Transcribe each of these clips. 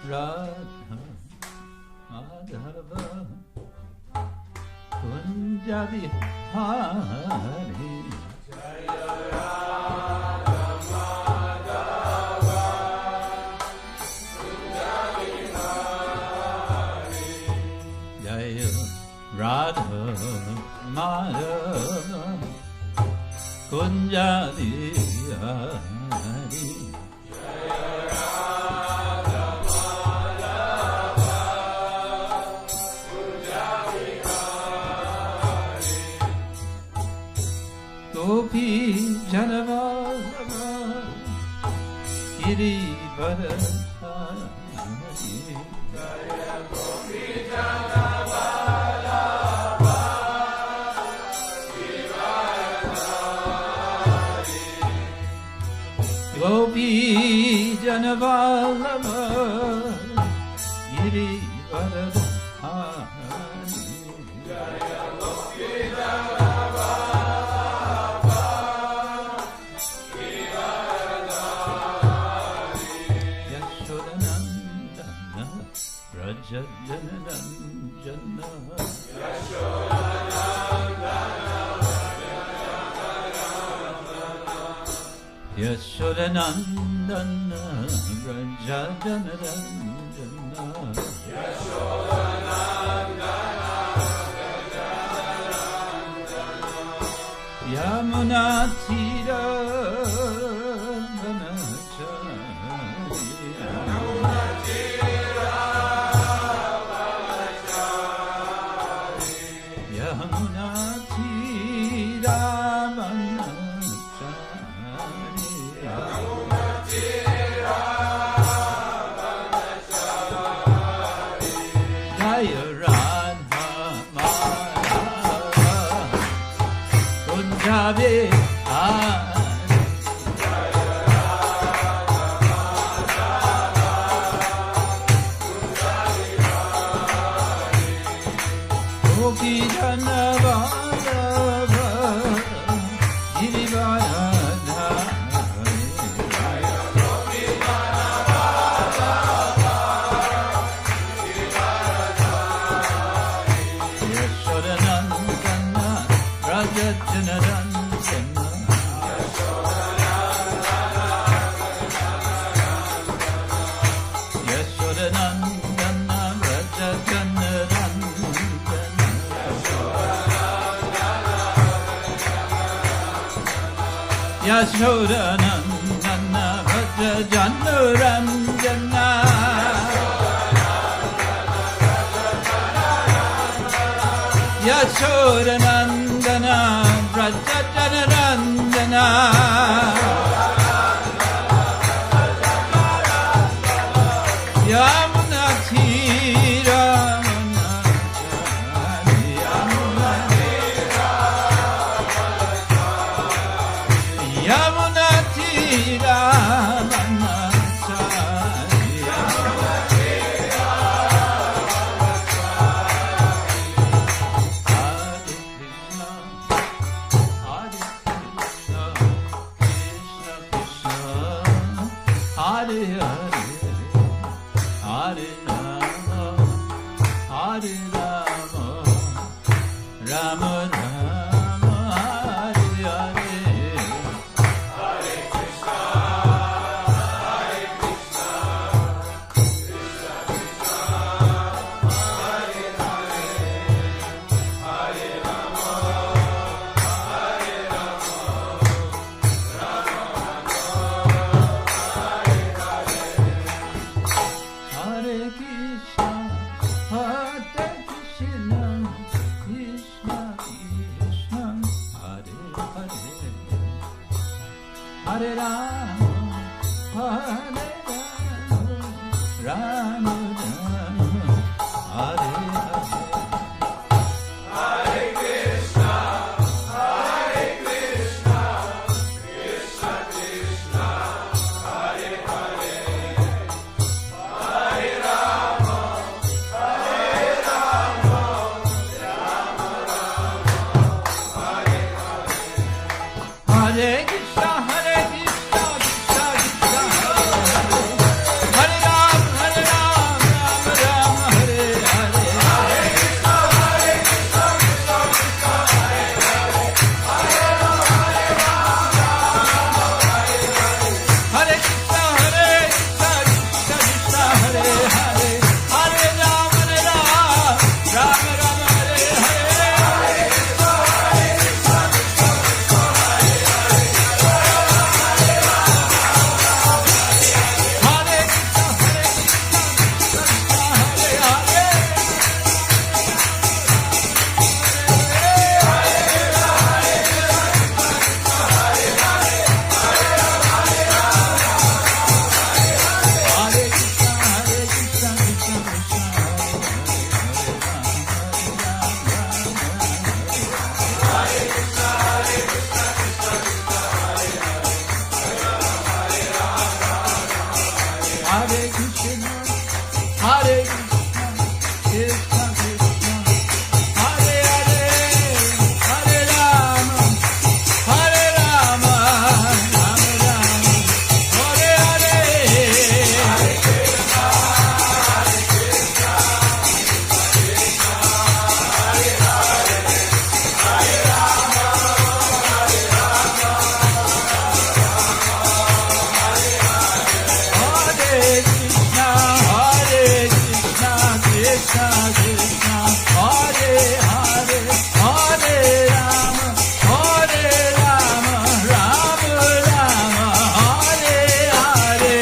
Radha Madhava Kunja Vihari Jaya Radha Madhava Kunja Vihari Jaya Radha Madhava Kunja Vihari Gopi Janavallabha Girivardhari Jaya Gopi Janavallabha Girivardhari Gopi Janavallabha Girivardhari Jaya Gopi Yashodanandana Vrajajanarandana Yamunatira Yashodanandana Vrajajanarandana Yashodanandana Vrajajanarandana Yamunatira Yamunatira Hare Krishna Krishna Hare Hare Hare Rama Rama Rama Hare Hare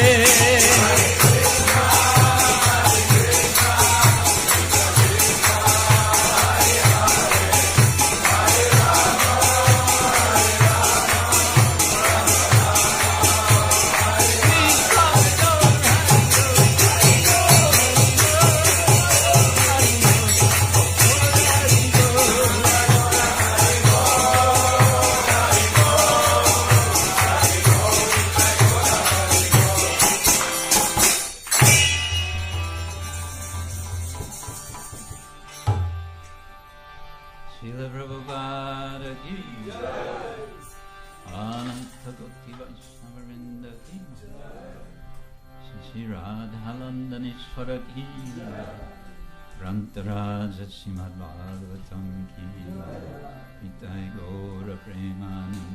Srila Prabhupada ki jai, Ananta Goti Vaishnava-vrinda ki jai, Shri Radha-Landaneshwara ki jai, Grantaraja Srimad-Bhagavatam ki jai, Pīta-kauśeya-vāsasam.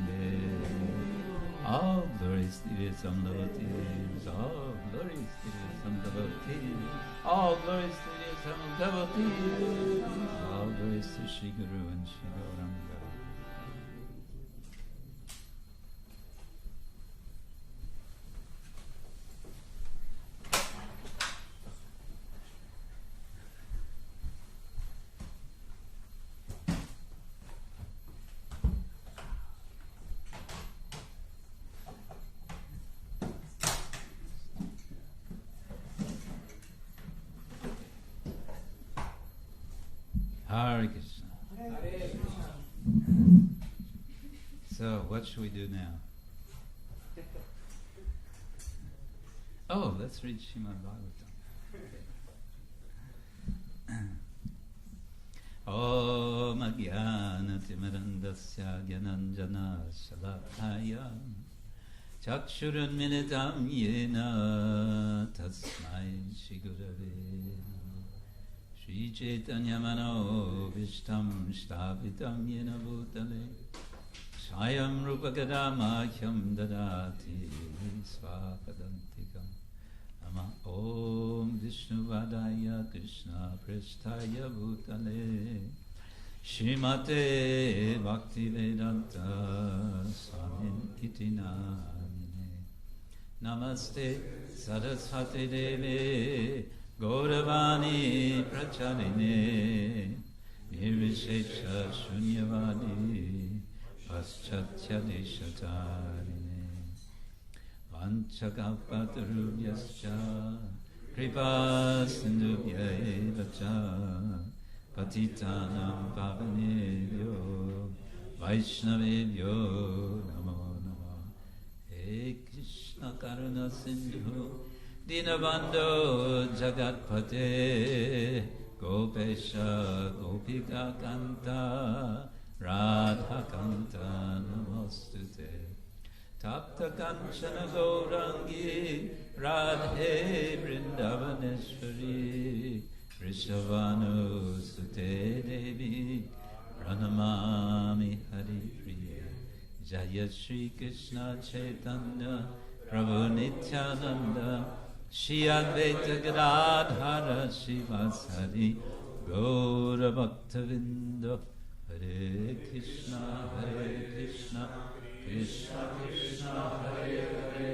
All glories to the saṁrodha-parikarśitāḥ, all glories to the saṁrodha-parikarśitāḥ, all glories to the saṁrodha-parikarśitāḥ, all glories to Shri Guru and Shri Gauranga. Hare Krishna. Hare Krishna. So, what should we do now? Oh, let's read Srimad-Bhagavatam. Om Ajnana-timirandasya Gyananjana Shalakaya Chakshurunmilitam Yena Tasmai Shri-Gurave Shri-Chaitanya-mano-bhishtam shtāpitam yena bhutale Swayam rupa-kadamahyam dadati svapadantikam Nama Om Vishnu-vadaya Krishna-prasthaya bhutale Śrīmate Bhakti-vedanta Swami-iti namine Namaste Saraswati-deve Gauravani pracharine nirvishesha shunyavadi paschatya deshatarine vanchakapatarubhyascha kripa sindhubhya evacha patitanam pavanebhyo vaishnavebhyo namo namo. He Krishna karuna sindhu Dinabandho Jagatpate Gopesha Gopika Kanta Radha Kanta Namostute Tapta Kanchana Gaurangi Radhe Vrindavaneshwari Rishavanu Sute Devi Pranamami Hari Priya Jaya Shri Krishna Chaitanya Prabhu Nityananda Shri Advaita Gadadhara Shivasari Gaura Bhaktavinda Hare Krishna Krishna Krishna Hare Hare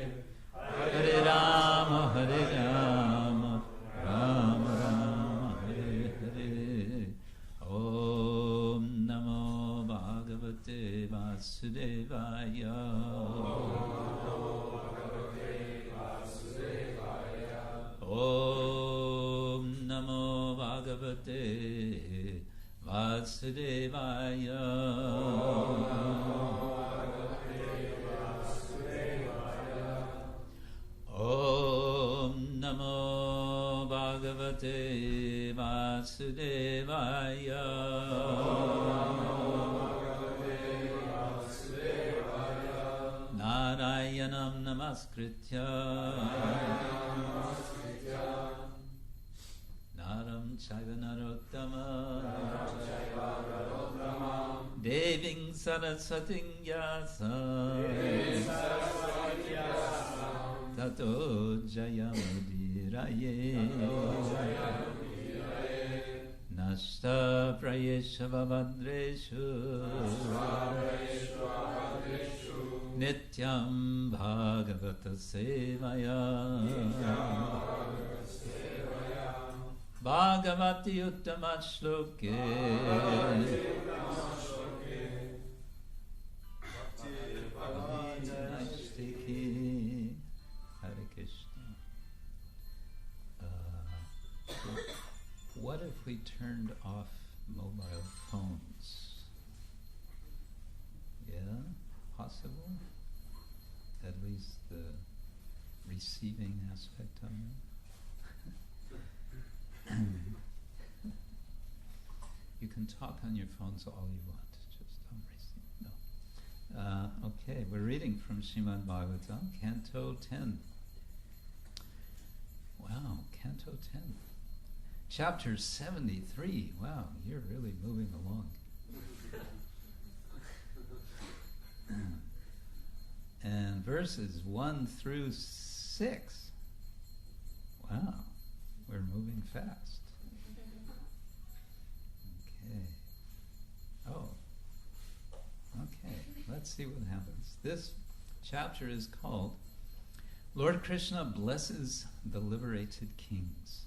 Hare Rama Rama Rama Hare Hare. Om Namo Bhagavate Vasudevaya. Om Namo Bhagavate Vasudevaya. Om Namo Bhagavate Vasudevaya. Narayanam Namaskritya Naram Chaiva Narottamam Deving Saraswating Vyasam Tato Jayamudiraye Svadreshu Nityam Bhagavata Sevaya Bhagavati Uttama Shloke Hare Krishna. What if we turned off mobile phones? Yeah, possible? At least the receiving aspect of it. You can talk on your phones all you want, just don't receive. No. Okay, we're reading from Srimad-Bhagavatam, Canto 10. Wow, Canto 10. Chapter 73. Wow, you're really moving along. And verses 1 through 6. Wow, we're moving fast. Okay. Oh. Okay, let's see what happens. This chapter is called Lord Kṛṣṇa Blesses the Liberated Kings.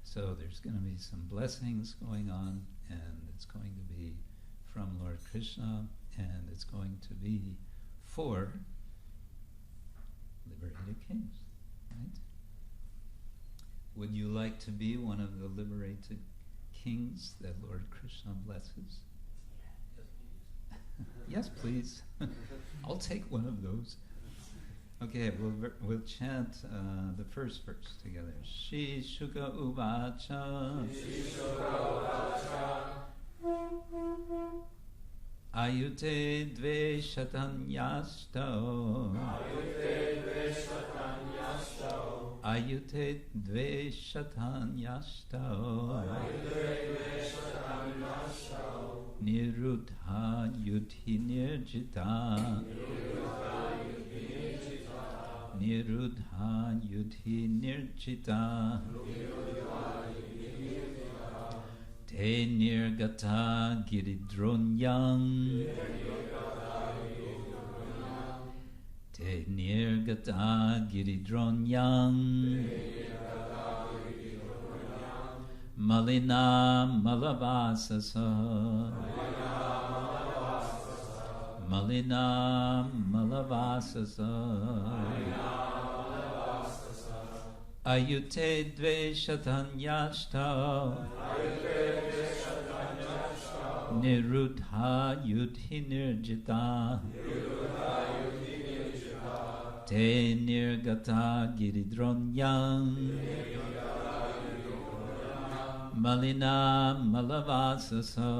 So there's going to be some blessings going on, and it's going to be from Lord Kṛṣṇa, and it's going to be for liberated kings, right? Would you like to be one of the liberated kings that Lord Kṛṣṇa blesses? Yes, please. I'll take one of those. Okay, we'll chant the first verse together. Śrī-śuka uvāca. Ayute dve śatāny-aṣṭau. Ayute dve śatāny-aṣṭau. Niruddhā yudhi nirjita. Niruddhā yudhi nirjita. Te nirgata giridronyam. Te nirgata giridronyam. mala-vāsasaḥ. mala-vāsasaḥ. Ayute dve śatāny-aṣṭau. Niruddhā yudhi nirjita. Te nirgata giridronyam. mala-vāsasaḥ.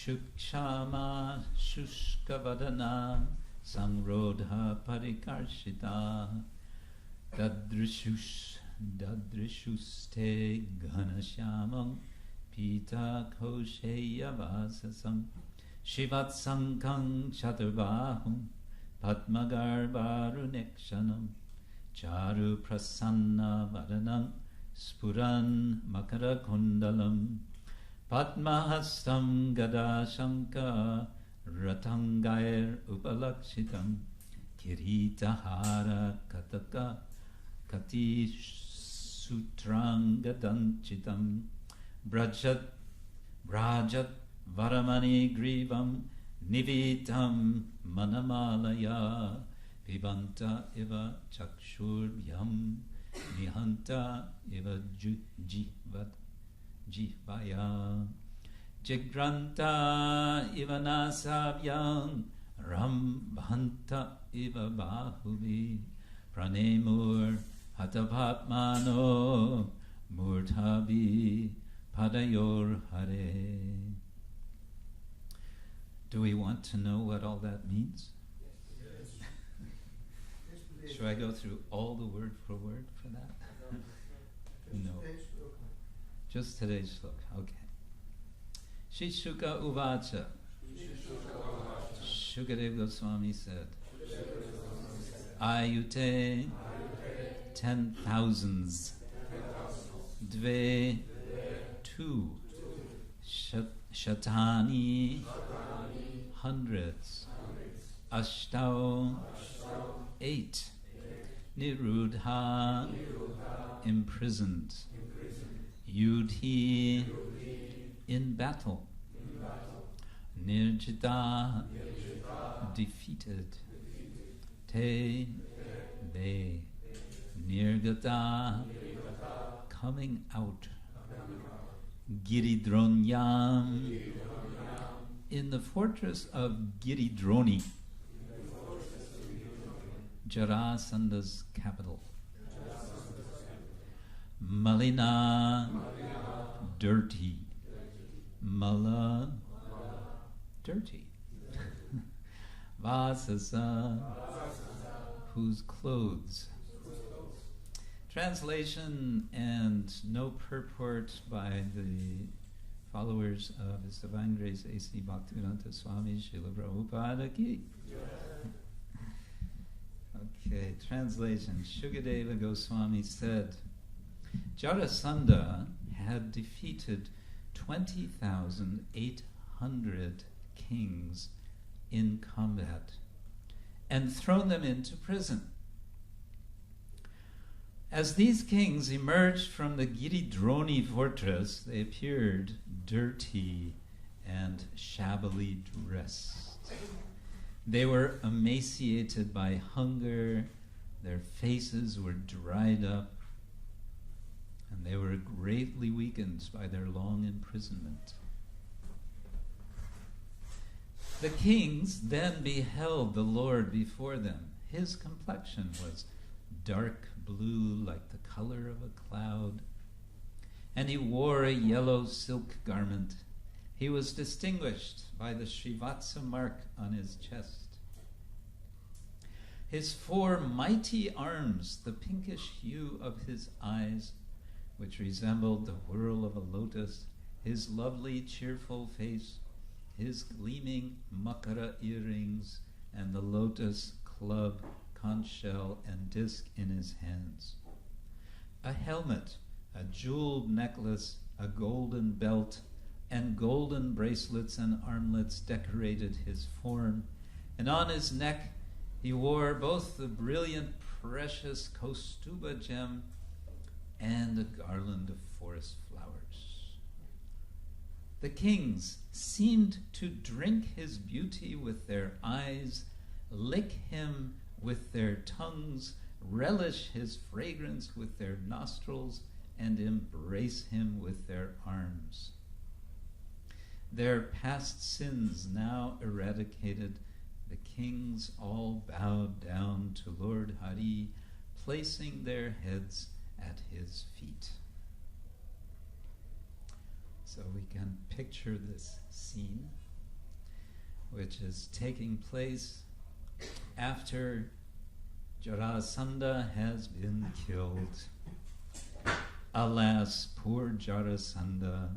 śrī-śuka-kṣāmāḥ, śuṣka-vadanāḥ, saṁrodha-parikarśitāḥ, dadrishuste ghana-śyāmaṁ, pīta-kauśeya-vāsasam, shivat-saṅkhaṁ catur-bāhuṁ, padma-garbhāruṇekṣaṇam, caru-prasanna-vadanaṁ, sphuran-makara-kuṇḍalam, padma-hastaṁ gadā-śaṅkha, ratha-aṅgaiḥ upalakshitam, kirīṭa-hāra-kaṭaka, kaṭi-sūtrāṅgadāñcitam, bhrājad-vara-maṇi-grīvaṁ, nivitam mala-vālayā, pibanta iva chakṣurbhyam, nihanta iva jivaya, jigranta iva nasabhyam, rambhanta iva bahuvi, pranemur hata-pāpmāno, murthabi padayor hare. Do we want to know what all that means? Yes. Should I go through all the word for that? No. Just today's shloka. Okay. Śrī-śuka uvāca. Śukadeva Gosvāmī said, ayute 10,000s, dve 2, śatāny hundreds, aṣṭau 8, niruddhā imprisoned, yudhi in battle, niruddhā defeated, te they, nirgata coming out, Giridronyam in the fortress of Giridroni, Jarasanda's capital. Malina, dirty. Mala, dirty. Vasasa, whose clothes. Translation and no purport by the followers of His Divine Grace A.C. Bhaktivedanta Swami Srila Prabhupada Ki. Okay, translation. Śukadeva Gosvāmī said, Jarasandha had defeated 20,800 kings in combat and thrown them into prison. As these kings emerged from the Giridroni fortress, they appeared dirty and shabbily dressed. They were emaciated by hunger, their faces were dried up, and they were greatly weakened by their long imprisonment. The kings then beheld the Lord before them. His complexion was dark blue like the color of a cloud, and he wore a yellow silk garment. He was distinguished by the Srivatsa mark on his chest. His 4 mighty arms, the pinkish hue of his eyes, which resembled the whorl of a lotus, his lovely cheerful face, his gleaming makara earrings, and the lotus club, conch shell, and disc in his hands. A helmet, a jeweled necklace, a golden belt, and golden bracelets and armlets decorated his form, and on his neck he wore both the brilliant precious Kaustuba gem and a garland of forest flowers. The kings seemed to drink his beauty with their eyes, lick him with their tongues, relish his fragrance with their nostrils, and embrace him with their arms. Their past sins now eradicated, the kings all bowed down to Lord Hari, placing their heads at his feet. So we can picture this scene. which is taking place after Jarasandha has been killed. Alas, poor Jarasandha.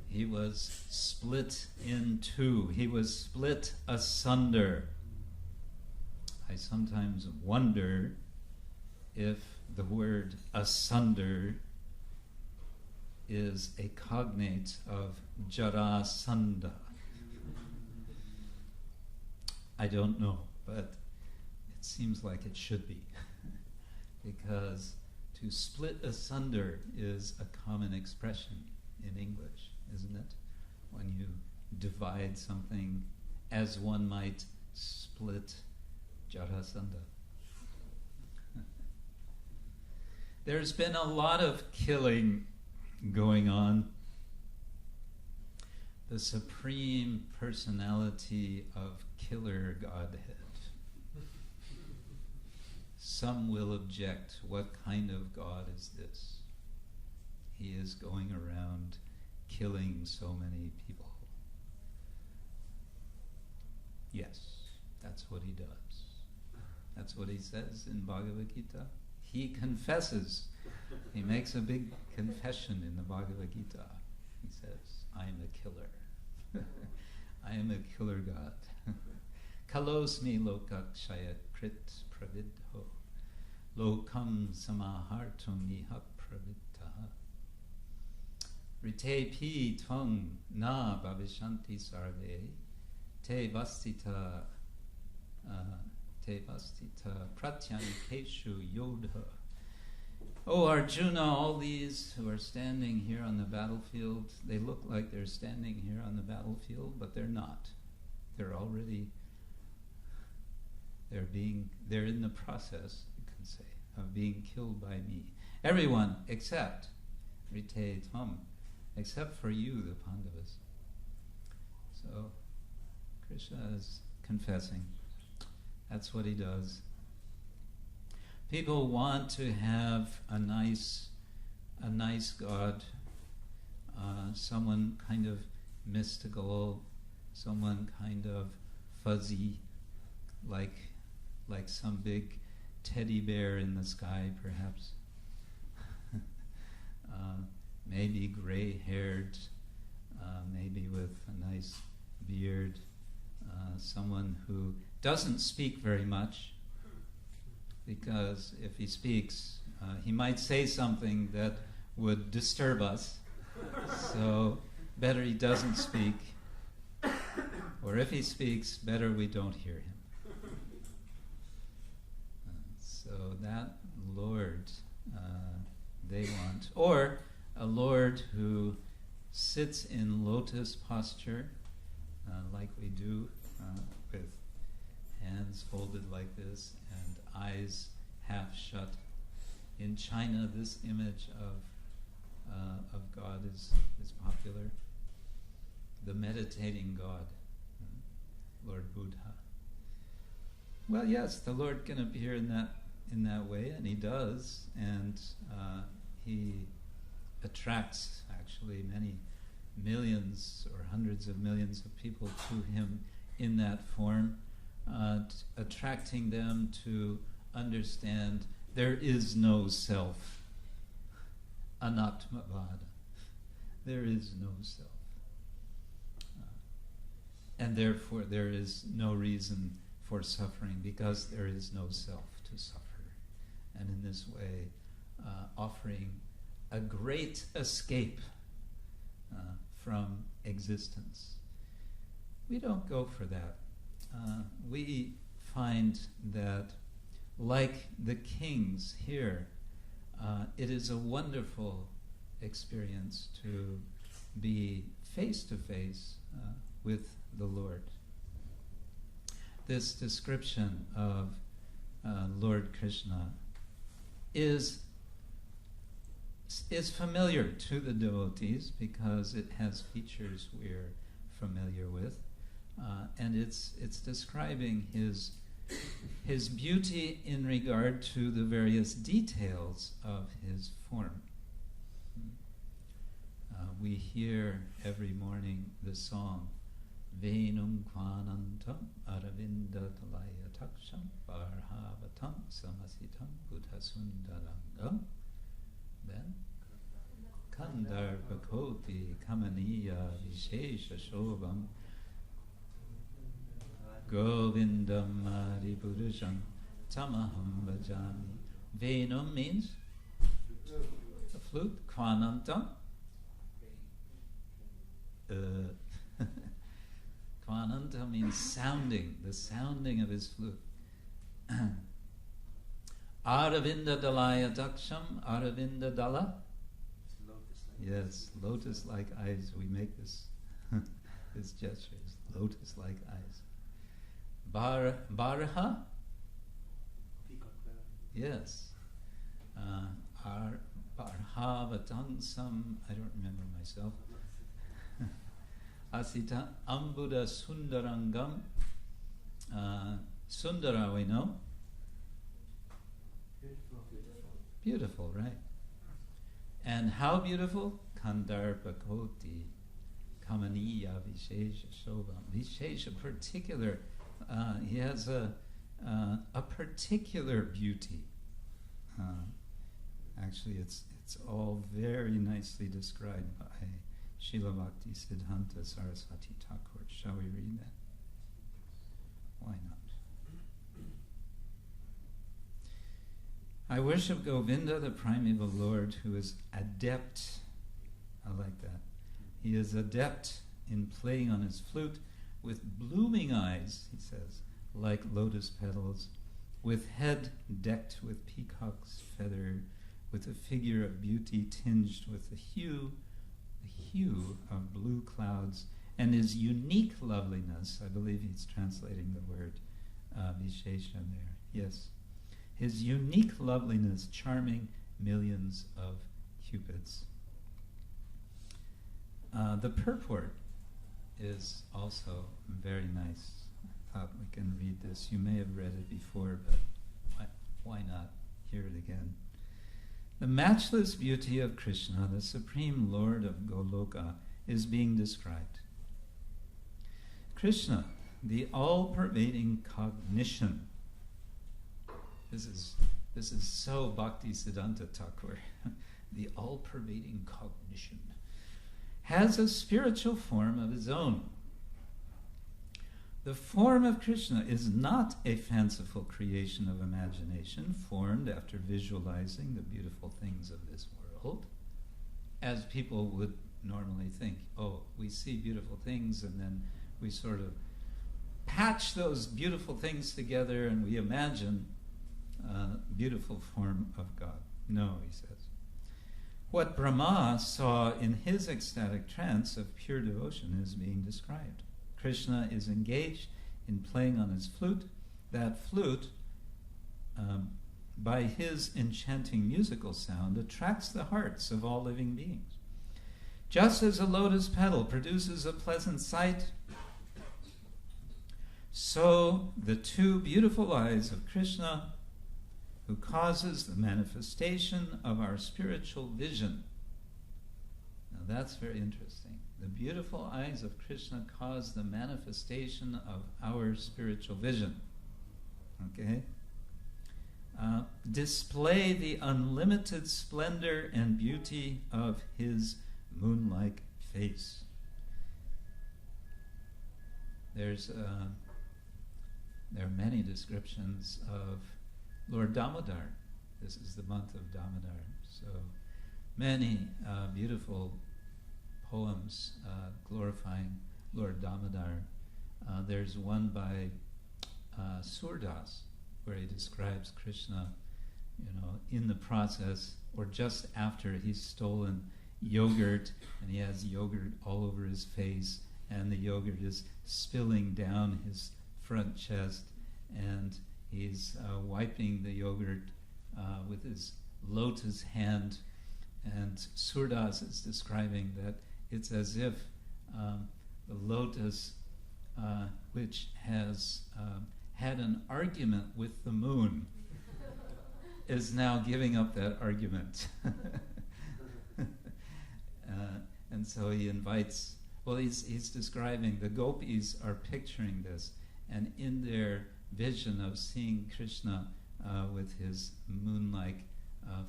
He was split in two. He was split asunder. I sometimes wonder if the word asunder is a cognate of Jarasandha. I don't know, but it seems like it should be. Because to split asunder is a common expression in English, isn't it? When you divide something as one might split Jarasandha. There's been a lot of killing going on. The supreme personality of killer Godhead. Some will object, what kind of God is this? He is going around killing so many people. Yes, that's what he does. That's what he says in Bhagavad Gita. He confesses. He makes a big confession in the Bhagavad Gita. He says, I am a killer. I am a killer God. Kalosmi lokakshaya krit pravidho. Lokam samahartum iha pravidha. Rite pi tvang na bhavishanti sarve. Te vastita pratyanikeshu yodha. Oh Arjuna, all these who are standing here on the battlefield, they look like they're standing here on the battlefield, but they're not. They're in the process, you can say, of being killed by me. Everyone except Rite Tvam, except for you, the Pandavas. So Krishna is confessing. That's what he does. People want to have a nice God, someone kind of mystical, someone kind of fuzzy, like some big teddy bear in the sky, perhaps. Maybe gray-haired, maybe with a nice beard, someone who doesn't speak very much, because if he speaks, he might say something that would disturb us. So better he doesn't speak. Or if he speaks, better we don't hear him. So that Lord they want. Or a Lord who sits in lotus posture, like we do, with hands folded like this and eyes half shut. In China, this image of God is popular. The meditating God, Lord Buddha. Well, yes, the Lord can appear in that way, and he does, and he attracts actually many millions or hundreds of millions of people to him in that form, attracting them to understand there is no self, anatmavada. There is no self. And therefore there is no reason for suffering, because there is no self to suffer. And in this way, offering a great escape from existence. We don't go for that. We find that, like the kings here, it is a wonderful experience to be face to face with the Lord. This description of Lord Kṛṣṇa is familiar to the devotees because it has features we're familiar with, and it's describing his beauty in regard to the various details of his form. We hear every morning the song, Ve Krishna-Kshetra Aravinda-dalaya taksham Bharhavatam samasitam Buddha-sundarangam. Then Kandarbhakoti Kamaniya Vishesha Shobham Govindam Adipurusham Tamaham Bhajami. Venum means the flute. Kvanantam. Kvananta means sounding, the sounding of his flute. Aravinda dalaya daksham, Aravinda dala. Yes, lotus-like eyes. We make this this gesture is lotus-like eyes. Barha. Yes. Barhavatansam. I don't remember myself. Asita ambuddha sundarangam. Sundara, we know. Beautiful, right? And how beautiful? Kandarbhakoti kamaniya vishesha shobham. Vishesha, particular. He has a particular beauty. Actually, it's all very nicely described by Srila Bhakti Siddhanta Saraswati Thakur. Shall we read that? Why not? I worship Govinda, the primeval Lord, who is adept. I like that. He is adept in playing on his flute with blooming eyes, he says, like lotus petals, with head decked with peacock's feather, with a figure of beauty tinged with the hue of blue clouds, and his unique loveliness. I believe he's translating the word Vishesha there. Yes. His unique loveliness charming millions of cupids. The purport is also very nice. I thought we can read this. You may have read it before, but why not hear it again? The matchless beauty of Krishna, the supreme Lord of Goloka, is being described. Krishna, the all-pervading cognition. This is so Bhakti Siddhanta Thakur. The all-pervading cognition has a spiritual form of his own. The form of Krishna is not a fanciful creation of imagination formed after visualizing the beautiful things of this world, as people would normally think. Oh, we see beautiful things and then we sort of patch those beautiful things together and we imagine beautiful form of God. No, he says. What Brahma saw in his ecstatic trance of pure devotion is being described. Krishna is engaged in playing on his flute. That flute, by his enchanting musical sound, attracts the hearts of all living beings. Just as a lotus petal produces a pleasant sight, so the two beautiful eyes of Krishna, who causes the manifestation of our spiritual vision. Now that's very interesting. The beautiful eyes of Krishna cause the manifestation of our spiritual vision. Okay? Display the unlimited splendor and beauty of his moon-like face. There are many descriptions of Lord Damodar. This is the month of Damodar. So many beautiful poems glorifying Lord Damodar. There's one by Surdas where he describes Krishna, in the process or just after he's stolen yogurt and he has yogurt all over his face and the yogurt is spilling down his front chest and he's wiping the yogurt with his lotus hand, and Surdas is describing that it's as if the lotus, which has had an argument with the moon, is now giving up that argument. And so he invites, he's describing, the gopis are picturing this, and in their vision of seeing Krishna with his moon-like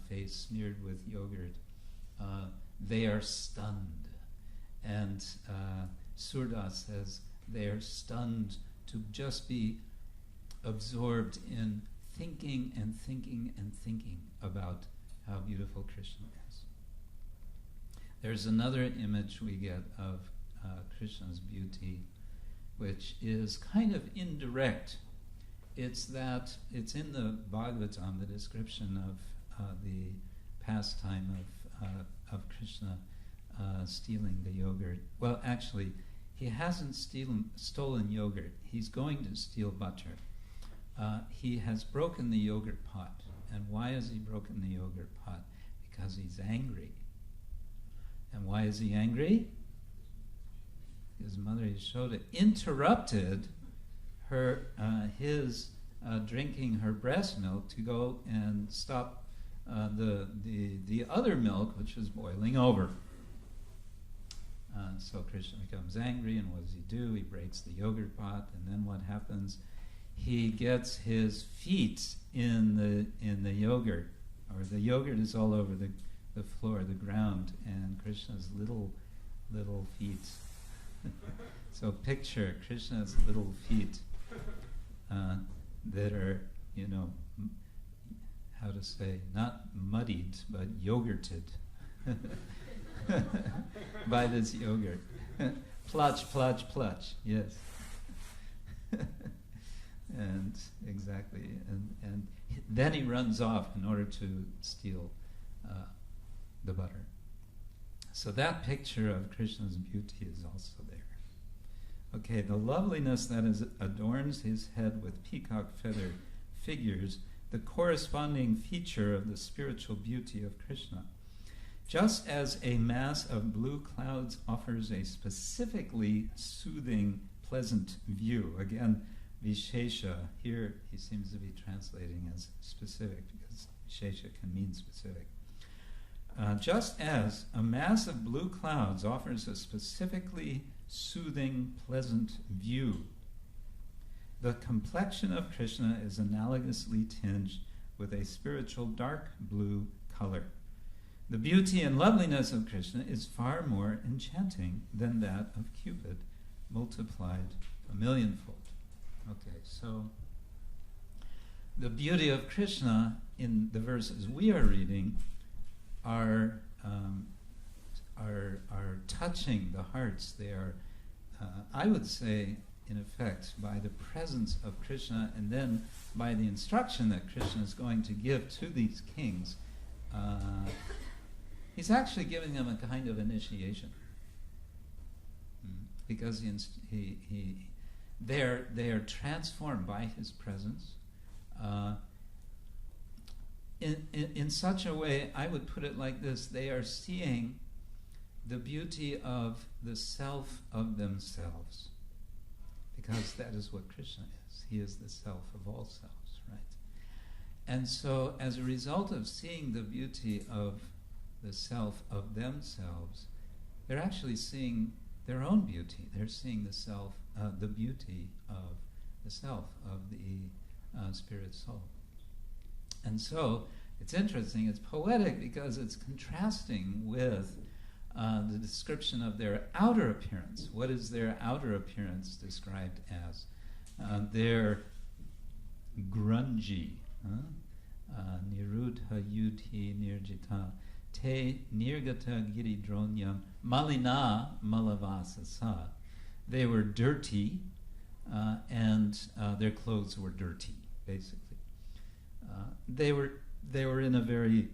face smeared with yogurt, they are stunned. And Surdas says they are stunned to just be absorbed in thinking and thinking and thinking about how beautiful Krishna is. There's another image we get of Krishna's beauty, which is kind of indirect. It's in the Bhagavatam, the description of the pastime of Krishna stealing the yogurt. Well, actually, he hasn't stolen yogurt. He's going to steal butter. He has broken the yogurt pot. And why has he broken the yogurt pot? Because he's angry. And why is he angry? His mother Yashoda interrupted his drinking her breast milk to go and stop the other milk, which was boiling over. So Krishna becomes angry, and what does he do? He breaks the yogurt pot, and then what happens? He gets his feet in the yogurt, or the yogurt is all over the floor, the ground, and Krishna's little feet. So picture Krishna's little feet that are, how to say, not muddied, but yogurted by this yogurt. Plutch, plutch, plutch, yes. And exactly, and then he runs off in order to steal the butter. So that picture of Krishna's beauty is also there. Okay, the loveliness that adorns his head with peacock feather figures the corresponding feature of the spiritual beauty of Krishna. Just as a mass of blue clouds offers a specifically soothing, pleasant view. Again, Vishesha, here he seems to be translating as specific, because Vishesha can mean specific. Just as a mass of blue clouds offers a specifically soothing, pleasant view, the complexion of Krishna is analogously tinged with a spiritual dark blue color. The beauty and loveliness of Krishna is far more enchanting than that of Cupid, multiplied a millionfold. Okay, so the beauty of Krishna in the verses we are reading are touching the hearts. They are, I would say, in effect, by the presence of Krishna, and then by the instruction that Krishna is going to give to these kings. He's actually giving them a kind of initiation, because they are transformed by his presence in such a way. I would put it like this: they are seeing the beauty of the self of themselves, because that is what Krishna is. He is the self of all selves, right? And so, as a result of seeing the beauty of the self of themselves, they're actually seeing their own beauty. They're seeing the self, the beauty of the self of the spirit soul. And so it's interesting, it's poetic, because it's contrasting with the description of their outer appearance. What is their outer appearance described as? They're grungy. Niruddhā yudhi nirjita te nirgata giridronyam malina mala-vāsasaḥ. They were dirty, and their clothes were dirty, basically. They were in a very,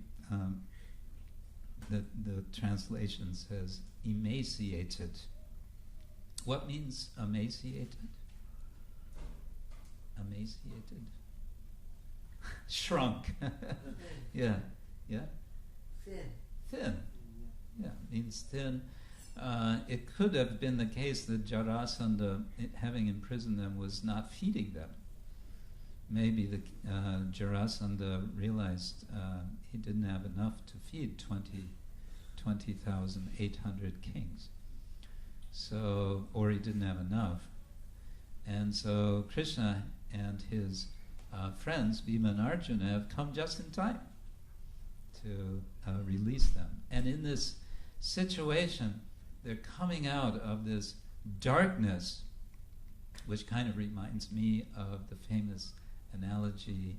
the translation says, emaciated. What means emaciated? Emaciated? Shrunk. Yeah. Thin. Yeah, means thin. It could have been the case that Jarasandha, having imprisoned them, was not feeding them. Maybe the Jarasandha realized he didn't have enough to feed 20,800 kings. So, or he didn't have enough. And so Krishna and his friends, Bhima and Arjuna, have come just in time to release them. And in this situation, they're coming out of this darkness, which kind of reminds me of the famous analogy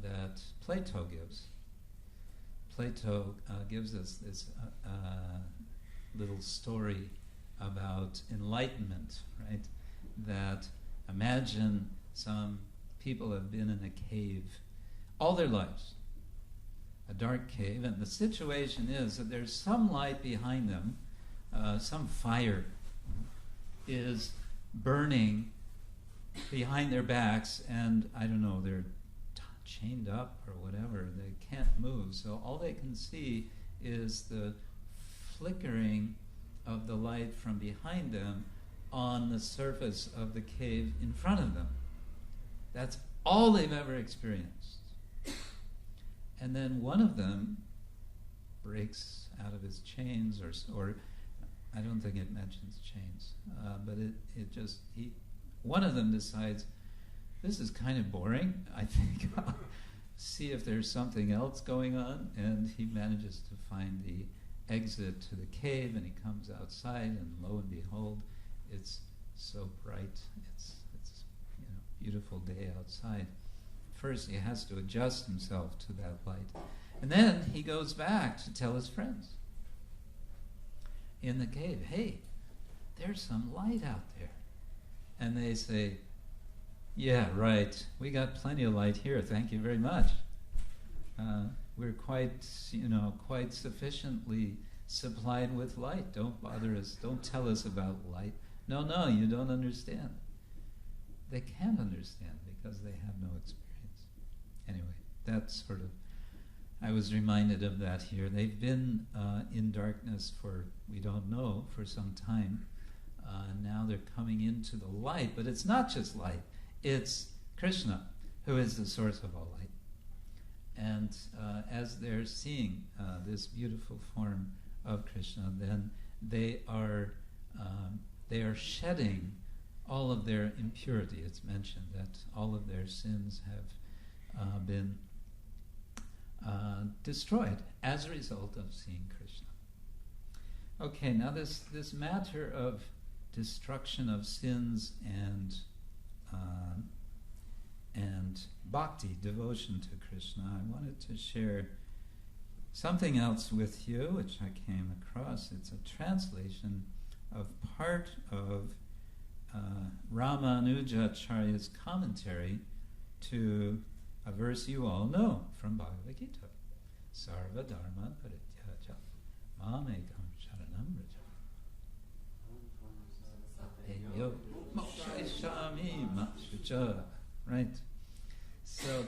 that Plato gives. Plato gives us this little story about enlightenment, right? That imagine some people have been in a cave all their lives, a dark cave, and the situation is that there's some light behind them, some fire is burning behind their backs, and I don't know, they're chained up or whatever, they can't move, so all they can see is the flickering of the light from behind them on the surface of the cave in front of them. That's all they've ever experienced. And then one of them breaks out of his chains, or I don't think it mentions chains, but one of them decides, this is kind of boring, I think I'll see if there's something else going on, and he manages to find the exit to the cave, and he comes outside, and lo and behold, it's so bright, it's beautiful day outside. First he has to adjust himself to that light, and then he goes back to tell his friends in the cave, hey, there's some light out there. And they say, yeah, right, we got plenty of light here, thank you very much. We're quite sufficiently supplied with light. Don't bother us, don't tell us about light. No, you don't understand. They can't understand because they have no experience. Anyway, that's sort of, I was reminded of that here. They've been in darkness for, we don't know, for some time. Now they're coming into the light, but it's not just light. It's Krishna, who is the source of all light. And as they're seeing this beautiful form of Krishna, then they are shedding all of their impurity. It's mentioned that all of their sins have been destroyed as a result of seeing Krishna. Okay, now this matter of destruction of sins and bhakti, devotion to Krishna, I wanted to share something else with you, which I came across. It's a translation of part of Ramanujacharya's commentary to a verse you all know from Bhagavad Gita. Sarva dharma parityaja mamekam sharanam vraja. Yo mokshaishami makshucha. Right? So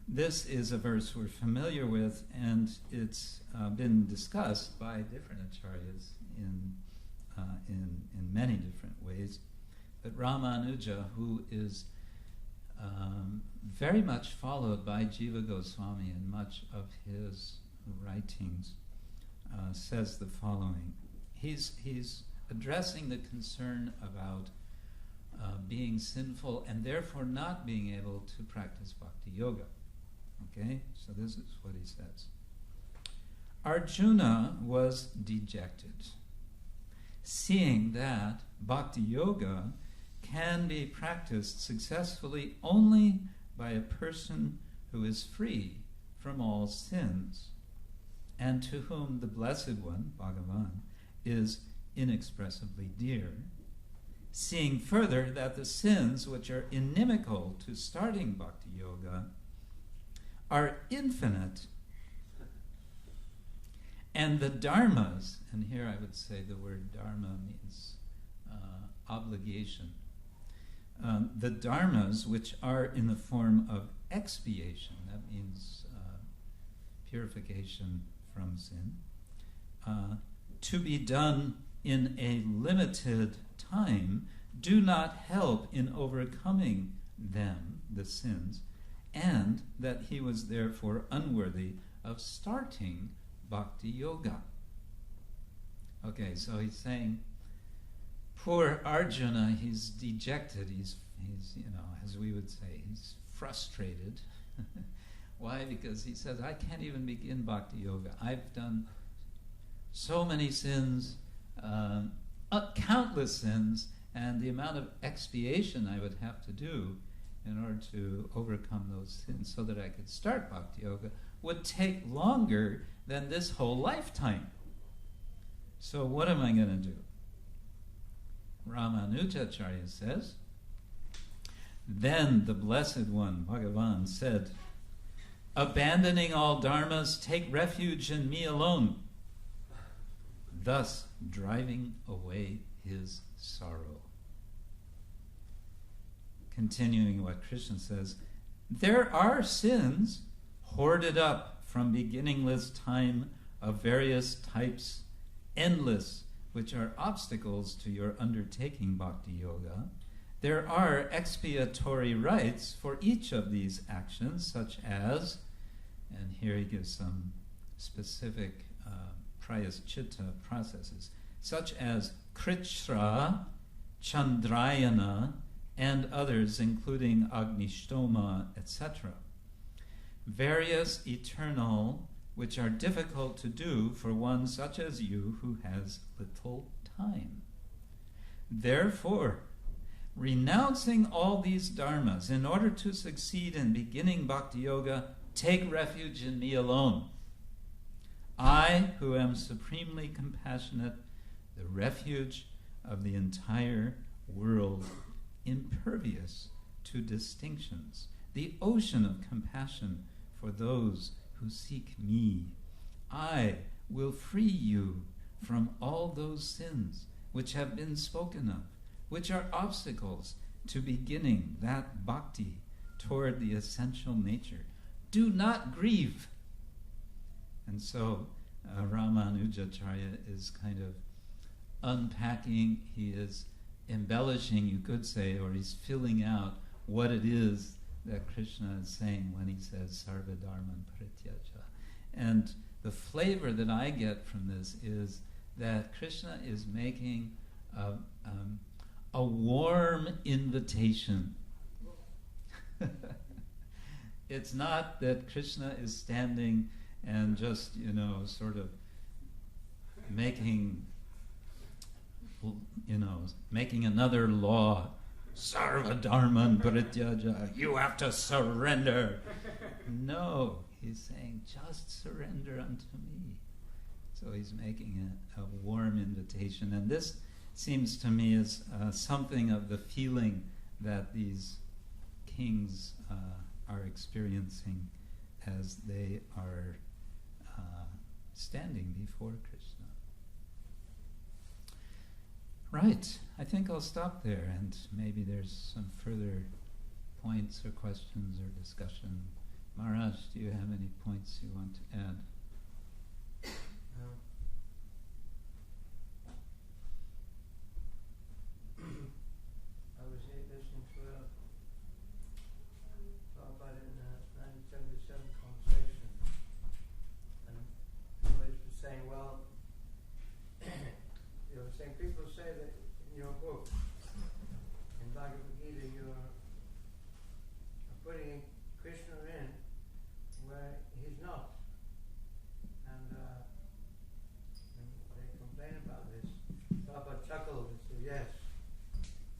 this is a verse we're familiar with, and it's been discussed by different acharyas in many different ways. But Ramanuja, who is very much followed by Jiva Gosvāmī in much of his writings, says the following. He's addressing the concern about being sinful and therefore not being able to practice bhakti yoga. Okay, so this is what he says. Arjuna was dejected, seeing that bhakti yoga can be practiced successfully only by a person who is free from all sins, and to whom the Blessed One, Bhagavan, is inexpressibly dear, seeing further that the sins which are inimical to starting bhakti yoga are infinite, and the dharmas, and here I would say the word dharma means obligation, the dharmas which are in the form of expiation, that means purification from sin, to be done in a limited time, do not help in overcoming them, the sins, and that he was therefore unworthy of starting bhakti yoga. Okay, so he's saying Poor Arjuna, he's dejected, he's as we would say, he's frustrated. Why? Because he says, I can't even begin bhakti yoga. I've done so many sins, countless sins, and the amount of expiation I would have to do in order to overcome those sins so that I could start bhakti yoga would take longer than this whole lifetime. So what am I going to do? Ramanujacharya says, then the Blessed One, Bhagavan, said, abandoning all dharmas, take refuge in me alone, thus driving away his sorrow. Continuing what Krishna says, there are sins hoarded up from beginningless time of various types, endless, which are obstacles to your undertaking bhakti yoga. There are expiatory rites for each of these actions, such as, and here he gives some specific prayaschitta processes, such as Kritra, Chandrayana, and others, including Agnishtoma, etc. Various eternal, which are difficult to do for one such as you who has little time. Therefore, renouncing all these dharmas in order to succeed in beginning bhakti yoga, take refuge in me alone. I, who am supremely compassionate, the refuge of the entire world, impervious to distinctions, the ocean of compassion for those who seek me. I will free you from all those sins which have been spoken of, which are obstacles to beginning that bhakti toward the essential nature. Do not grieve. And so Ramanujacharya is kind of unpacking, he is embellishing, you could say, or he's filling out what it is that Krishna is saying when he says sarva dharman parityaja. And the flavor that I get from this is that Krishna is making a warm invitation. It's not that Krishna is standing and just, sort of making another law. Sarva dharman parityaja, you have to surrender. No, he's saying, just surrender unto me. So he's making a warm invitation. And this seems to me is something of the feeling that these kings are experiencing as they are standing before Krishna. Right, I think I'll stop there, and maybe there's some further points or questions or discussion. Maharaj, do you have any points you want to add? I was listening to Prabhupada in a 1977 conversation, and somebody was saying, well, people say that in your book, in Bhagavad Gita, you are putting Krishna in where he's not. And they complain about this. Prabhupada chuckled and said, yes.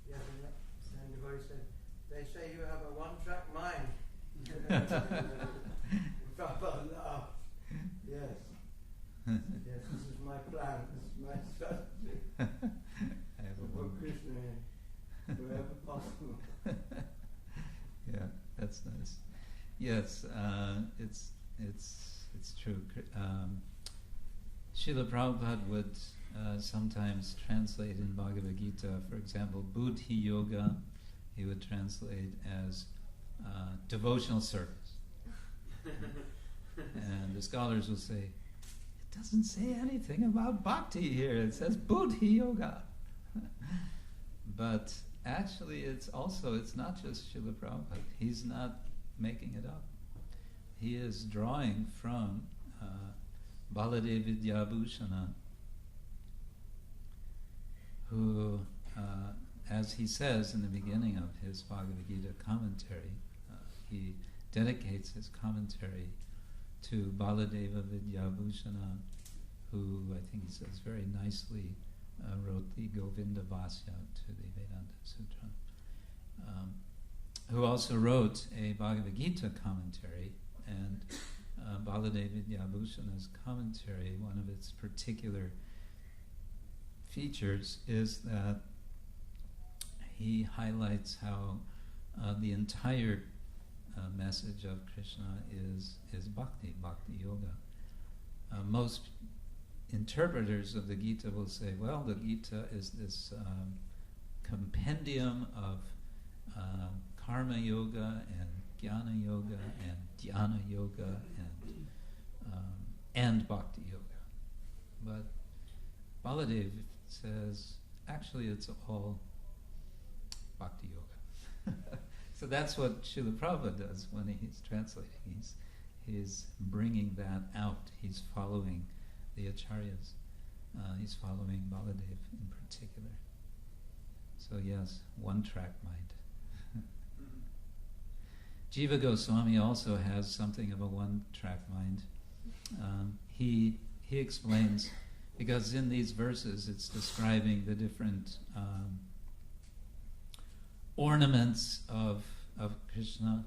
Yes, and the devotee said, they say you have a one-track mind. Prabhupada laughed. Yes. Yes, this is my plan, this is my strategy. I have a put Krishna in wherever possible. Yeah, that's nice. Yes, it's true. Srila Prabhupada would sometimes translate in Bhagavad Gita, for example, Buddhi Yoga, he would translate as devotional service. And the scholars will say, it doesn't say anything about bhakti here, it says Buddhi Yoga. But actually it's not just Srila Prabhupada, he's not making it up. He is drawing from Baladev Vidyabhushana, who as he says in the beginning of his Bhagavad Gita commentary, he dedicates his commentary to Baladeva Vidyabhushana, who I think he says very nicely wrote the Govinda Vasya to the Vedanta Sutra, who also wrote a Bhagavad Gita commentary. And Baladeva Vidyabhushana's commentary, one of its particular features is that he highlights how the entire message of Krishna is bhakti yoga. Most interpreters of the Gita will say, well, the Gita is this compendium of karma yoga and jnana yoga and dhyana yoga and bhakti yoga. But Baladev says, actually it's all bhakti yoga. So that's what Srila Prabhupada does when he's translating. He's bringing that out. He's following the acharyas. He's following Baladev in particular. So yes, one-track mind. Jiva Goswami also has something of a one-track mind. He explains, because in these verses it's describing the different ornaments of Krishna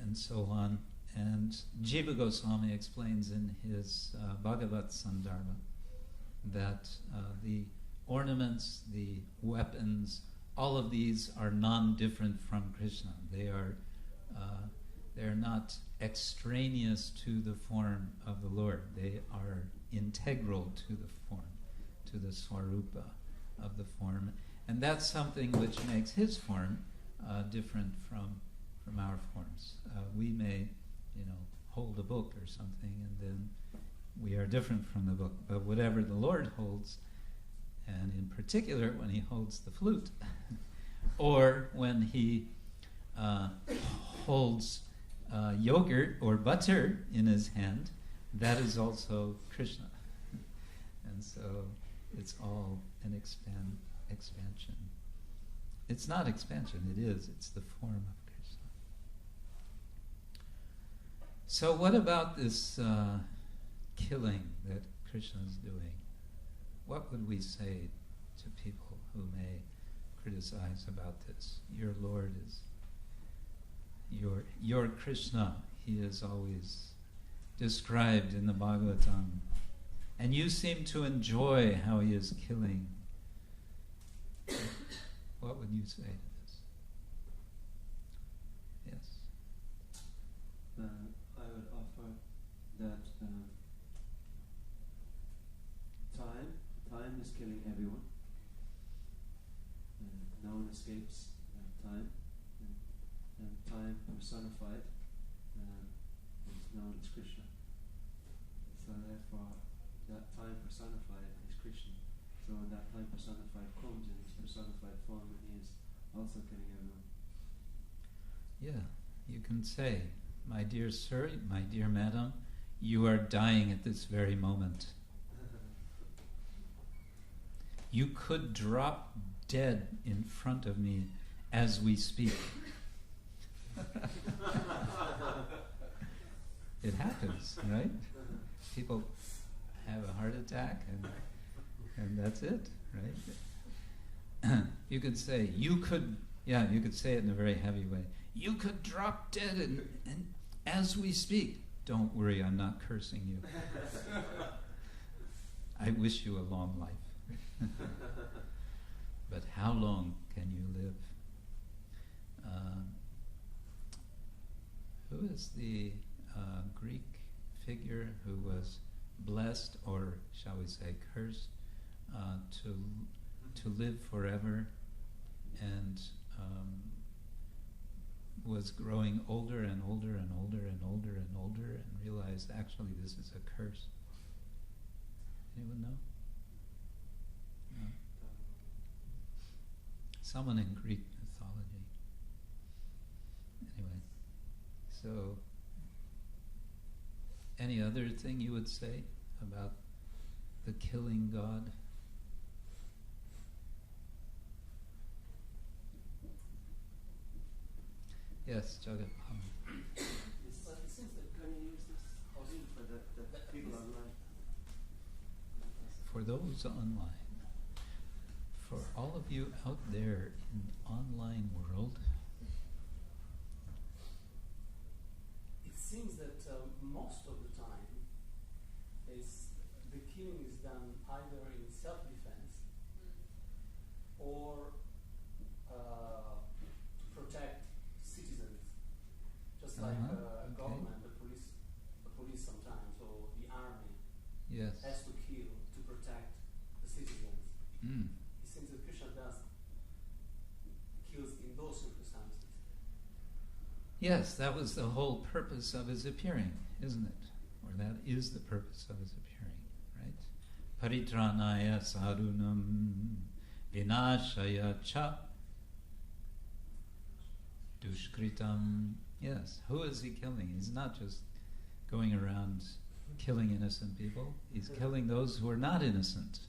and so on. And Jiva Goswami explains in his Bhagavat Sandarbha that the ornaments, the weapons, all of these are non-different from Krishna. They're not extraneous to the form of the Lord. They are integral to the form, to the swarupa of the form. And that's something which makes his form different from our forms. We may, hold a book or something, and then we are different from the book. But whatever the Lord holds, and in particular when he holds the flute, or when he holds yogurt or butter in his hand, that is also Krishna. And so it's all an expansion. It's not expansion, it's the form of Krishna. So what about this killing that Krishna is doing? What would we say to people who may criticize about this? Your Lord is your Krishna. He is always described in the Bhagavatam. And you seem to enjoy how he is killing. What would you say to this? Yes? I would offer that time is killing everyone. No one escapes time. And time personified is known as Krishna. So therefore, that time personified is Krishna. So when that time personified comes in his personified form, and he is also killing everyone. Yeah, you can say, my dear sir, my dear madam, you are dying at this very moment. You could drop dead in front of me as we speak. It happens, right? People have a heart attack and that's it, right? You could say, you could say it in a very heavy way. You could drop dead and as we speak. Don't worry, I'm not cursing you. I wish you a long life. But how long can you live? Who is the Greek figure who was blessed, or shall we say cursed, to live forever, and was growing older and older and older and older and older, and realized actually this is a curse? Anyone know? No. Someone in Greek mythology. Anyway, so any other thing you would say about the killing God? Yes, Jagat. It seems that can you use this audio for the people online? For those online, for all of you out there in the online world, it seems that most of the time the killing is done either in self-defense or to protect citizens, just like government, the police sometimes, or the army yes. has to kill to protect the citizens. It seems that Krishna kills in those circumstances. Yes, that was the whole purpose of his appearing, isn't it? Or that is the purpose of his appearing, right? Paritranaya sadhunam vinashaya cha dushkritam. Yes, who is he killing? He's not just going around killing innocent people. He's killing those who are not innocent.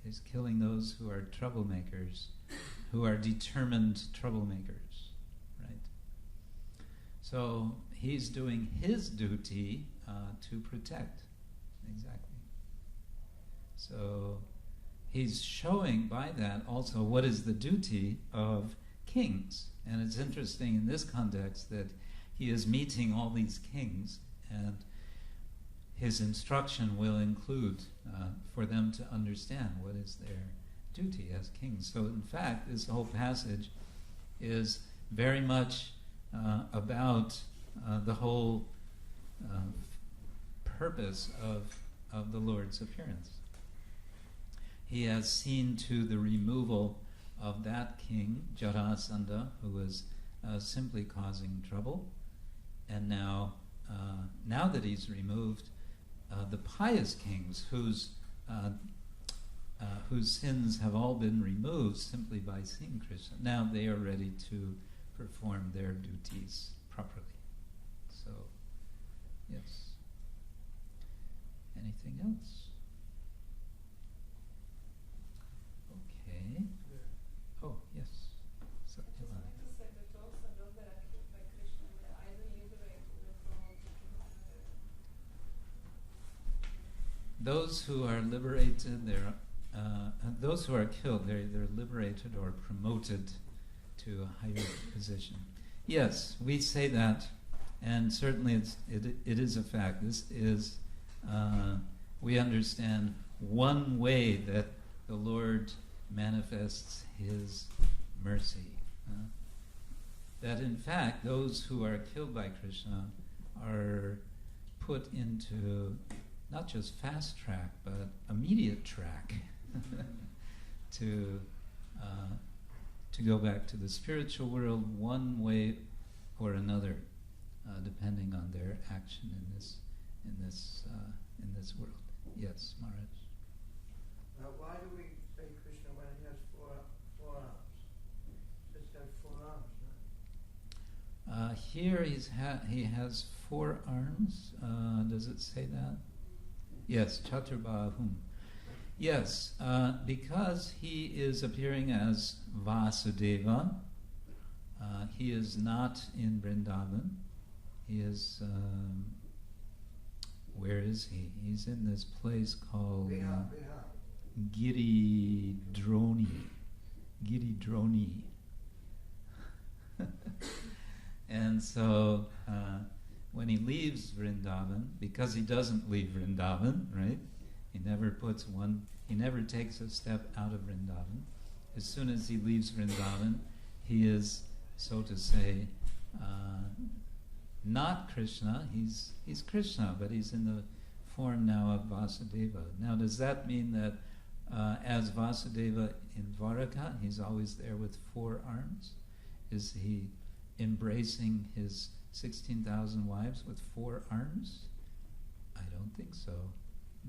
He's killing those who are troublemakers, who are determined troublemakers, right? So he's doing his duty to protect, exactly. So he's showing by that also what is the duty of kings. And it's interesting in this context that he is meeting all these kings, and his instruction will include for them to understand what is their duty as kings. So in fact, this whole passage is very much about the whole purpose of the Lord's appearance. He has seen to the removal of that king, Jarasandha, who was simply causing trouble, and now that he's removed, the pious kings whose sins have all been removed simply by seeing Krishna, now they are ready to perform their duties properly. So, yes. Anything else? Okay. Oh, yes. Satyavani. Those who are liberated, those who are killed, they're liberated or promoted to a higher position. Yes, we say that, and certainly it is a fact. This is, we understand one way that the Lord manifests His mercy. That in fact, those who are killed by Krishna are put into not just fast track, but immediate track to go back to the spiritual world one way or another, depending on their action in this world. Yes, Maharaj. Why do we say Krishna when he has four arms? Just have 4 arms, no? Here he has 4 arms. Does it say that? Yes, catur-bāhuṁ. Yes, because he is appearing as Vasudeva. He is not in Vrindavan. He is. Where is he? He's in this place called Giridroni. And so when he leaves Vrindavan, because he doesn't leave Vrindavan, right? He never takes a step out of Vrindavan. As soon as he leaves Vrindavan, he is, so to say, not Krishna. He's Krishna, but he's in the form now of Vasudeva. Now, does that mean that as Vasudeva in Dwaraka, he's always there with 4 arms? Is he embracing his 16,000 wives with 4 arms? I don't think so.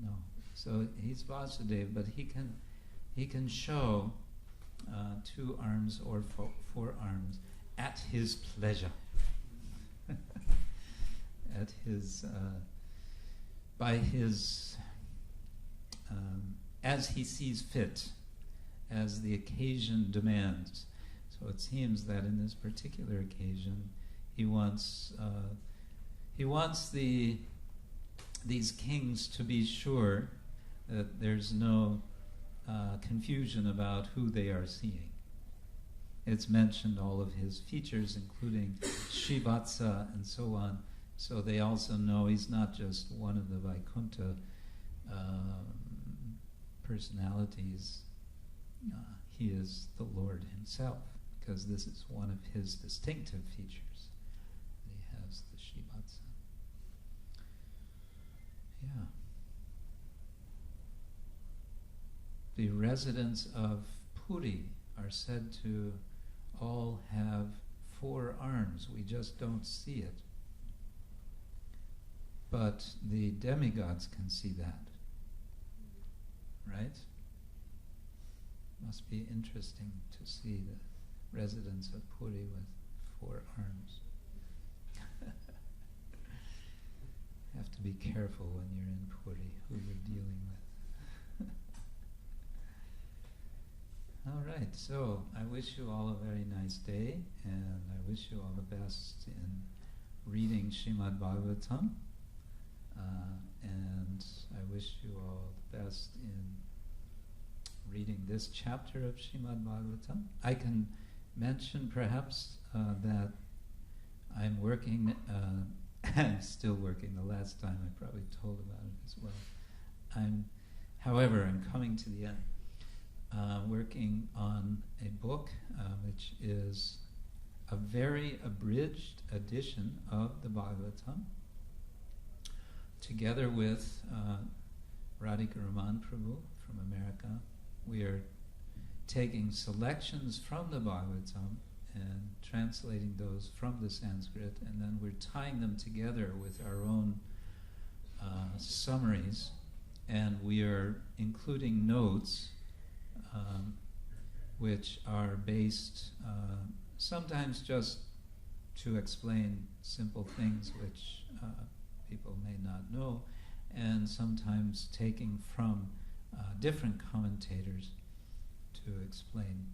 No. So he's Vasudeva, but he can show 2 arms or 4 arms at his pleasure. At his, by his, as he sees fit, as the occasion demands. So it seems that in this particular occasion, he wants these kings to be sure that there's no confusion about who they are seeing. It's mentioned all of his features, including Srivatsa and so on, so they also know he's not just one of the Vaikuntha personalities. He is the Lord himself, because this is one of his distinctive features. He has the Srivatsa. Yeah. The residents of Puri are said to all have 4 arms. We just don't see it. But the demigods can see that. Right? Must be interesting to see the residents of Puri with 4 arms. Have to be careful when you're in Puri, who you're dealing with. All right, so I wish you all a very nice day, and I wish you all the best in reading Srimad-Bhagavatam, and I wish you all the best in reading this chapter of Srimad-Bhagavatam. I can mention perhaps that I'm working, I'm still working. The last time I probably told about it as well. However, I'm coming to the end. Working on a book which is a very abridged edition of the Bhagavatam, together with Radhika Raman Prabhu from America. We are taking selections from the Bhagavatam and translating those from the Sanskrit, and then we're tying them together with our own summaries, and we are including notes which are based sometimes just to explain simple things which people may not know, and sometimes taking from different commentators to explain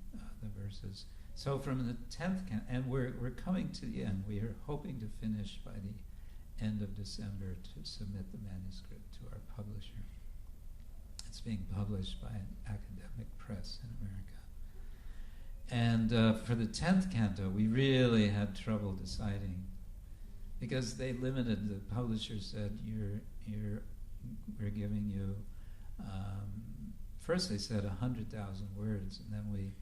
the verses. So from the 10th and we're coming to the end. We are hoping to finish by the end of December to submit the manuscript to our publisher. It's being published by an academic press in America. And for the 10th canto, we really had trouble deciding, because they limited, the publisher said, we're giving you, first they said 100,000 words, and then we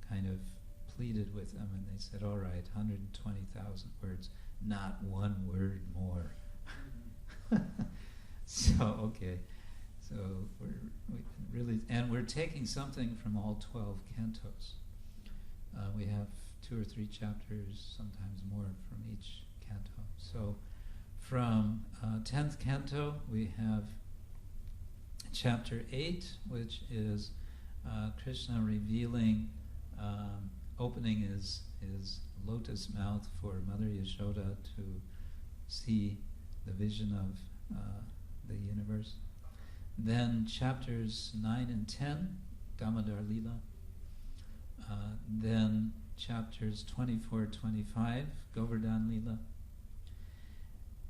kind of pleaded with them, and they said, all right, 120,000 words, not one word more. So, okay. So we're taking something from all 12 cantos. We have 2 or 3 chapters, sometimes more from each canto. So from 10th canto, we have chapter 8, which is Krishna revealing, opening his lotus mouth for Mother Yashoda to see the vision of the universe. Then chapters 9 and 10, Damodar Lila. Then chapters 24, 25, Govardhan Lila.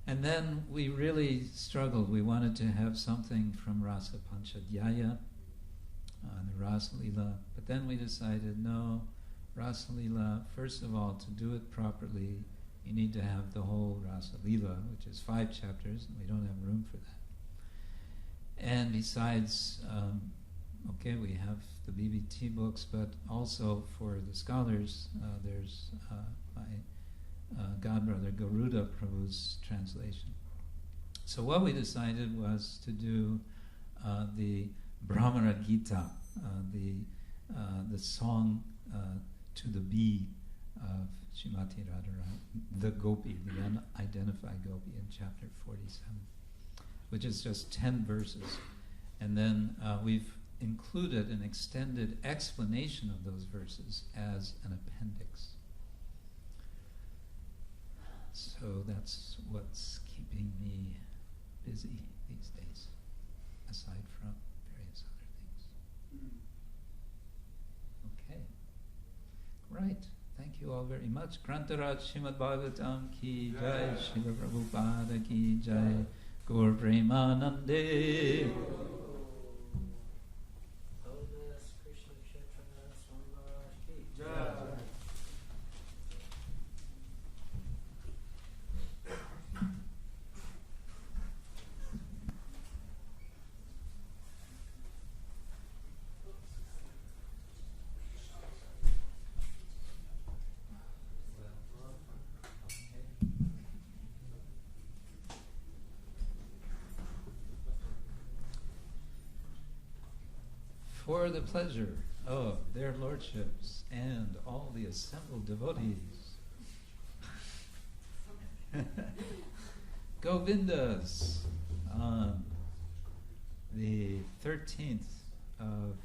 And then we really struggled. We wanted to have something from Rasa Panchadhyaya, the Rasa Lila. But then we decided, no, Rasa Lila, first of all, to do it properly, you need to have the whole Rasa Lila, which is 5 chapters, and we don't have room for that. And besides, we have the BBT books, but also for the scholars, there's my godbrother Garuda Prabhu's translation. So what we decided was to do the Brahmara Gita, the song to the bee of Srimati Radharani, the Gopi, the unidentified Gopi, in chapter 47. Which is just 10 verses. And then we've included an extended explanation of those verses as an appendix. So that's what's keeping me busy these days, aside from various other things. Okay. Right. right. Thank you all very much. Grantaraj Srimad-Bhagavatam ki jai, Srila Prabhupada ki jai, Gaur Premanande. Krishna Kshetra Swami ki jai. For the pleasure of their lordships and all the assembled devotees, Govindas on the 13th of,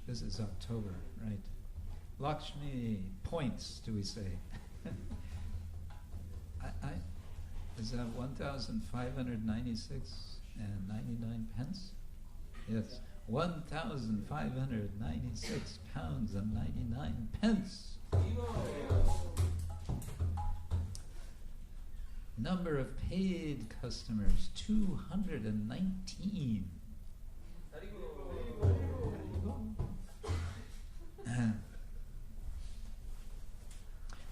this is October, right? Lakshmi points, do we say? Is that 1,596 and 99 pence? Yes. 1,596 pounds and 99 pence. Number of paid customers, 219.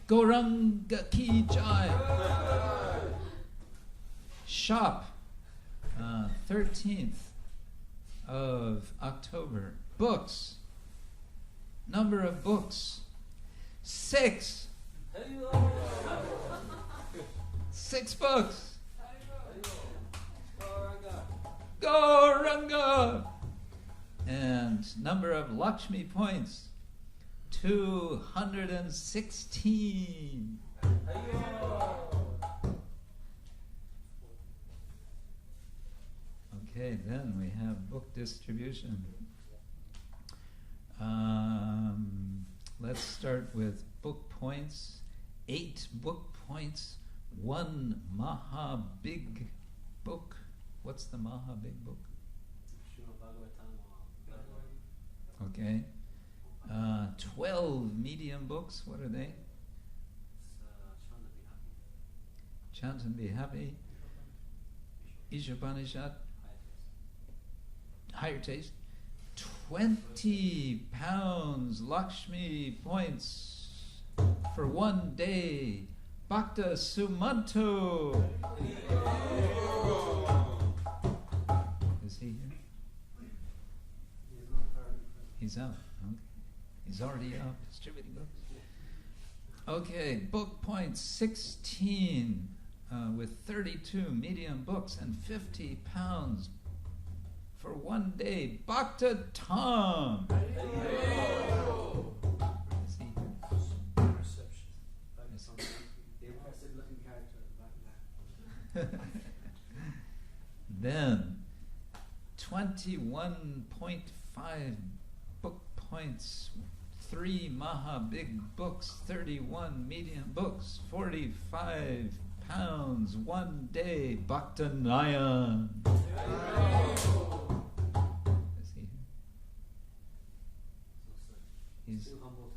Gauranga ki jai. Shop, 13th of October. Books. Number of books, 6. 6 books. Gauranga. And number of Lakshmi points, 216. Okay, then we have book distribution. Let's start with book points. 8 book points, 1 Maha Big book. What's the Maha Big book? Okay. 12 medium books. What are they? Chant and Be Happy. Ishopanishad. Higher Taste. 20 pounds Lakshmi points for 1 day. Bhakta Sumanto. Is he here? He's out. Okay. He's already out distributing books. Okay, book points 16 with 32 medium books and 50 pounds for 1 day. Bhakta Tom. Is he here? Reception. The impressive looking character at the back there. Then 21.5 book points, 3 Maha Big books, 31 medium books, 45 pounds, 1 day. Bhakta Nayan. Is he here?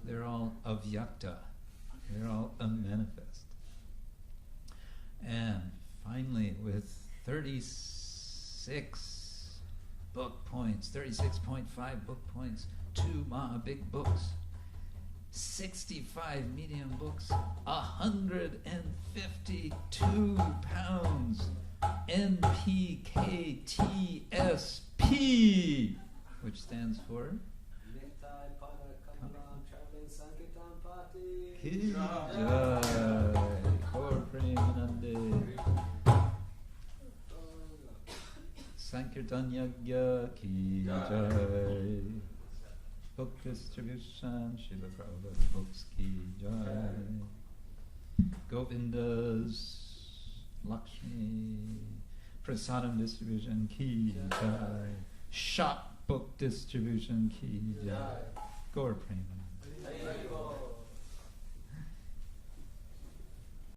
They're all avyakta. They're all unmanifest. And finally, with 36 book points, 36.5 book points, 2 Maha Big books, 65 medium books, 152 pounds, NPKTSP, which stands for Ki Jai, Gaur Premanande. Sankirtan Yagya Ki Jai. Book distribution, Srila Prabhupada books Ki Jai. Govindas, Lakshmi, Prasadam distribution Ki Jai. Shop book distribution Ki Jai. Gaur Premanande.